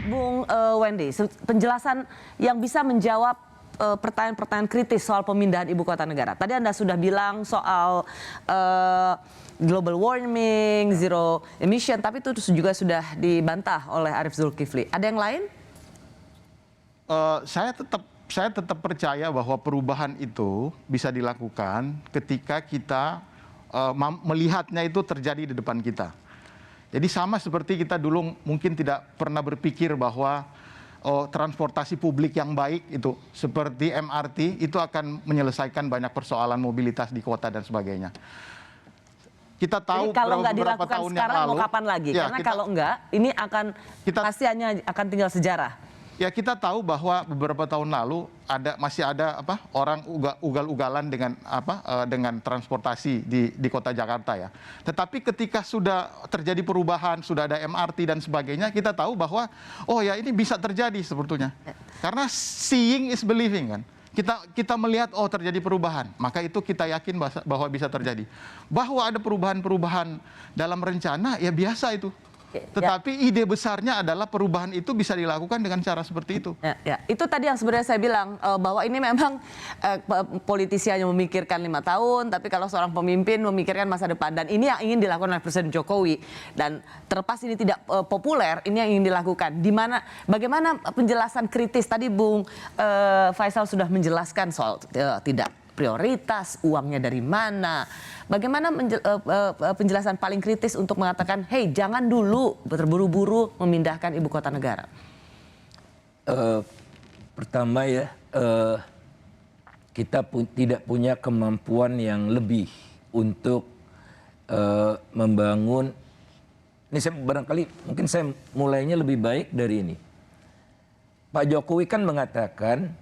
Bung Wendy, penjelasan yang bisa menjawab pertanyaan-pertanyaan kritis soal pemindahan ibu kota negara. Tadi Anda sudah bilang soal global warming, zero emission, tapi itu juga sudah dibantah oleh Arief Zulkifli. Ada yang lain? Saya tetap percaya bahwa perubahan itu bisa dilakukan ketika kita melihatnya itu terjadi di depan kita. Jadi sama seperti kita dulu mungkin tidak pernah berpikir bahwa transportasi publik yang baik itu seperti MRT itu akan menyelesaikan banyak persoalan mobilitas di kota dan sebagainya. Kita tahu. Jadi kalau nggak beberapa dilakukan tahun sekarang yang lalu, mau kapan lagi? ya, Karena kalau nggak, ini pasti hanya akan tinggal sejarah. Ya, kita tahu bahwa beberapa tahun lalu masih ada orang ugal-ugalan dengan transportasi di kota Jakarta ya. Tetapi ketika sudah terjadi perubahan, sudah ada MRT dan sebagainya, kita tahu bahwa ya ini bisa terjadi sebetulnya. Karena seeing is believing kan. Kita melihat terjadi perubahan, maka itu kita yakin bahwa bisa terjadi. Bahwa ada perubahan-perubahan dalam rencana ya biasa itu. Tetapi ide besarnya adalah perubahan itu bisa dilakukan dengan cara seperti itu. Ya. Itu tadi yang sebenarnya saya bilang bahwa ini memang politisi hanya memikirkan 5 tahun, tapi kalau seorang pemimpin memikirkan masa depan, dan ini yang ingin dilakukan oleh Presiden Jokowi. Dan terlepas ini tidak populer, ini yang ingin dilakukan. Bagaimana penjelasan kritis tadi Bung Faisal sudah menjelaskan soal tidak prioritas, uangnya dari mana. Bagaimana penjelasan paling kritis untuk mengatakan, hey jangan dulu terburu-buru memindahkan ibu kota negara? Pertama ya, kita tidak punya kemampuan yang lebih untuk membangun. Ini saya barangkali mungkin saya mulainya lebih baik dari ini. Pak Jokowi kan mengatakan,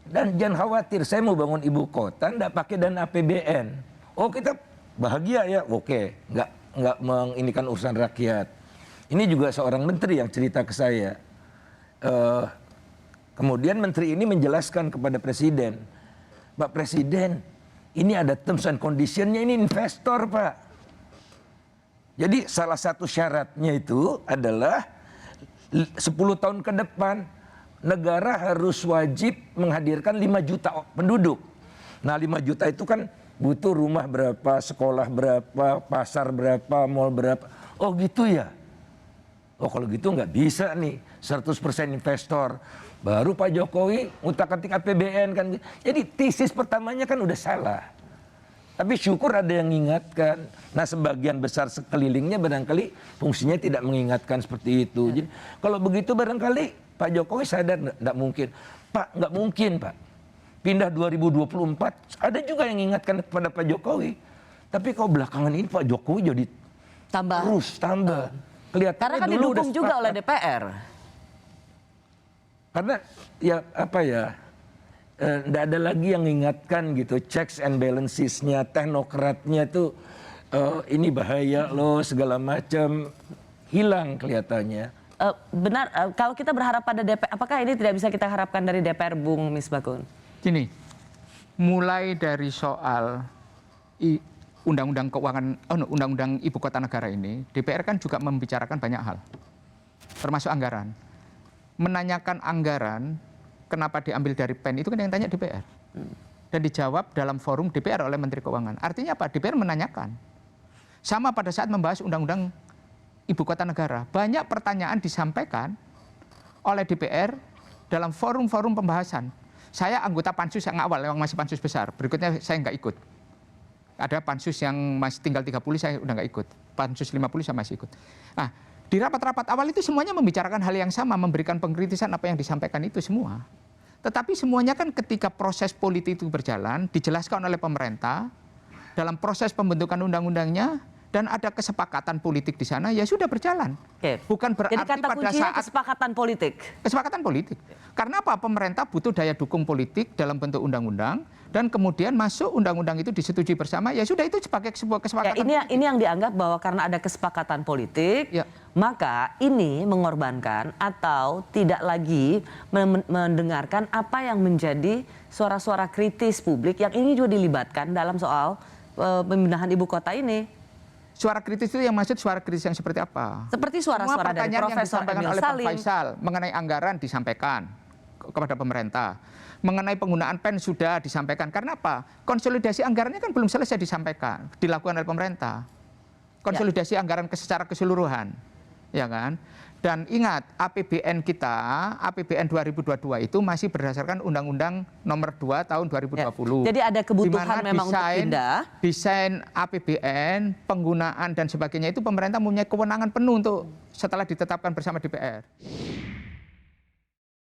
dan jangan khawatir, saya mau bangun ibu kota, enggak pakai dana APBN. Oh kita bahagia ya, oke, nggak menginikan urusan rakyat. Ini juga seorang menteri yang cerita ke saya. Kemudian menteri ini menjelaskan kepada presiden, Pak Presiden, ini ada terms and conditionnya, ini investor Pak. Jadi salah satu syaratnya itu adalah 10 tahun ke depan, negara harus wajib menghadirkan 5 juta penduduk. Nah 5 juta itu kan butuh rumah berapa, sekolah berapa, pasar berapa, mall berapa. Oh gitu ya. Oh kalau gitu nggak bisa nih 100% investor. Baru Pak Jokowi ngutak-atik APBN kan. Jadi tesis pertamanya kan udah salah. Tapi syukur ada yang mengingatkan. Nah sebagian besar sekelilingnya barangkali fungsinya tidak mengingatkan seperti itu. Jadi kalau begitu barangkali Pak Jokowi sadar nggak mungkin. Pak nggak mungkin Pak. Pindah 2024 ada juga yang mengingatkan kepada Pak Jokowi. Tapi kalau belakangan ini Pak Jokowi jadi terus tambah. Kelihatannya karena kan didukung juga oleh DPR. Karena ya apa ya, nggak ada lagi yang mengingatkan gitu, checks and balancesnya, teknokratnya tuh ini bahaya loh segala macam, hilang kelihatannya. Benar, kalau kita berharap pada DPR, apakah ini tidak bisa kita harapkan dari DPR, Bung Misbakun? Gini, mulai dari soal undang-undang keuangan, undang-undang ibu kota negara ini, DPR kan juga membicarakan banyak hal, termasuk anggaran. Menanyakan anggaran, kenapa diambil dari PEN, itu kan yang tanya DPR. Dan dijawab dalam forum DPR oleh Menteri Keuangan. Artinya apa? DPR menanyakan. Sama pada saat membahas undang-undang ibu kota negara, banyak pertanyaan disampaikan oleh DPR dalam forum-forum pembahasan. Saya anggota pansus yang awal, yang masih pansus besar. Berikutnya saya nggak ikut. Ada pansus yang masih tinggal 30, saya udah nggak ikut. Pansus 50 saya masih ikut. Nah, di rapat-rapat awal itu semuanya membicarakan hal yang sama, memberikan pengkritisan apa yang disampaikan itu semua. Tetapi semuanya kan ketika proses politik itu berjalan, dijelaskan oleh pemerintah, dalam proses pembentukan undang-undangnya, dan ada kesepakatan politik di sana, ya sudah berjalan. Oke. Bukan berarti jadi kata pada kuncinya saat kesepakatan politik. Kesepakatan politik. Karena apa? Pemerintah butuh daya dukung politik dalam bentuk undang-undang, dan kemudian masuk undang-undang itu disetujui bersama, ya sudah itu sebagai sebuah kesepakatan. Ini yang dianggap bahwa karena ada kesepakatan politik, maka ini mengorbankan atau tidak lagi mendengarkan apa yang menjadi suara-suara kritis publik yang ini juga dilibatkan dalam soal pemindahan ibu kota ini. Suara kritis itu yang maksud suara kritis yang seperti apa? Seperti Semua suara-suara dari pertanyaan yang Profesor disampaikan Emil oleh Bang Salim. Faisal mengenai anggaran disampaikan kepada pemerintah. Mengenai penggunaan PEN sudah disampaikan. Karena apa? Konsolidasi anggarannya kan belum selesai disampaikan, dilakukan oleh pemerintah. Konsolidasi anggaran secara keseluruhan, ya kan? Dan ingat, APBN kita, APBN 2022 itu masih berdasarkan Undang-Undang Nomor 2 Tahun 2020. Jadi ada kebutuhan Di mana memang untuk pindah. Desain APBN, penggunaan dan sebagainya itu pemerintah mempunyai kewenangan penuh untuk setelah ditetapkan bersama DPR.